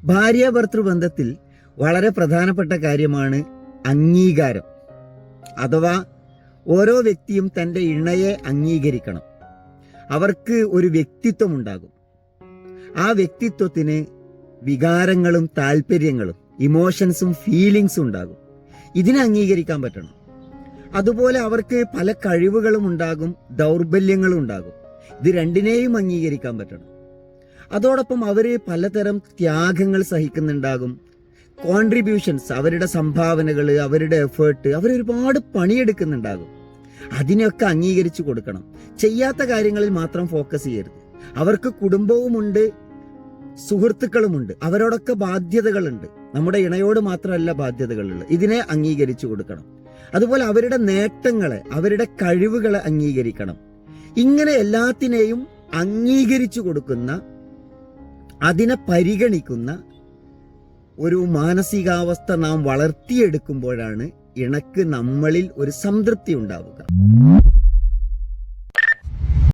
ഭാര്യ ഭർത്തൃബന്ധത്തിൽ വളരെ പ്രധാനപ്പെട്ട കാര്യമാണ് അംഗീകാരം. അഥവാ ഓരോ വ്യക്തിയും തൻ്റെ ഇണയെ അംഗീകരിക്കണം. അവർക്ക് ഒരു വ്യക്തിത്വം ഉണ്ടാകും. ആ വ്യക്തിത്വത്തിന് വികാരങ്ങളും താല്പര്യങ്ങളും ഇമോഷൻസും ഫീലിങ്സും ഉണ്ടാകും. ഇതിനെ അംഗീകരിക്കാൻ പറ്റണം. അതുപോലെ അവർക്ക് പല കഴിവുകളും ഉണ്ടാകും, ദൗർബല്യങ്ങളും ഉണ്ടാകും. ഇത് രണ്ടിനെയും അംഗീകരിക്കാൻ പറ്റണം. അതോടൊപ്പം അവർ പലതരം ത്യാഗങ്ങൾ സഹിക്കുന്നുണ്ടാകും. കോൺട്രിബ്യൂഷൻസ്, അവരുടെ സംഭാവനകൾ, അവരുടെ എഫേർട്ട്, അവരൊരുപാട് പണിയെടുക്കുന്നുണ്ടാകും. അതിനെയൊക്കെ അംഗീകരിച്ചു കൊടുക്കണം. ചെയ്യാത്ത കാര്യങ്ങളിൽ മാത്രം ഫോക്കസ് ചെയ്യരുത്. അവർക്ക് കുടുംബവുമുണ്ട്, സുഹൃത്തുക്കളുമുണ്ട്, അവരോടൊക്കെ ബാധ്യതകളുണ്ട്. നമ്മുടെ ഇണയോട് മാത്രമല്ല ബാധ്യതകളുള്ളത്. ഇതിനെ അംഗീകരിച്ചു കൊടുക്കണം. അതുപോലെ അവരുടെ നേട്ടങ്ങളെ, അവരുടെ കഴിവുകളെ അംഗീകരിക്കണം. ഇങ്ങനെ എല്ലാത്തിനെയും അംഗീകരിച്ചു കൊടുക്കുന്ന, അതിനെ പരിഗണിക്കുന്ന ഒരു മാനസികാവസ്ഥ നാം വളർത്തിയെടുക്കുമ്പോഴാണ് ഇണക്ക് നമ്മളിൽ ഒരു സംതൃപ്തി ഉണ്ടാവുക.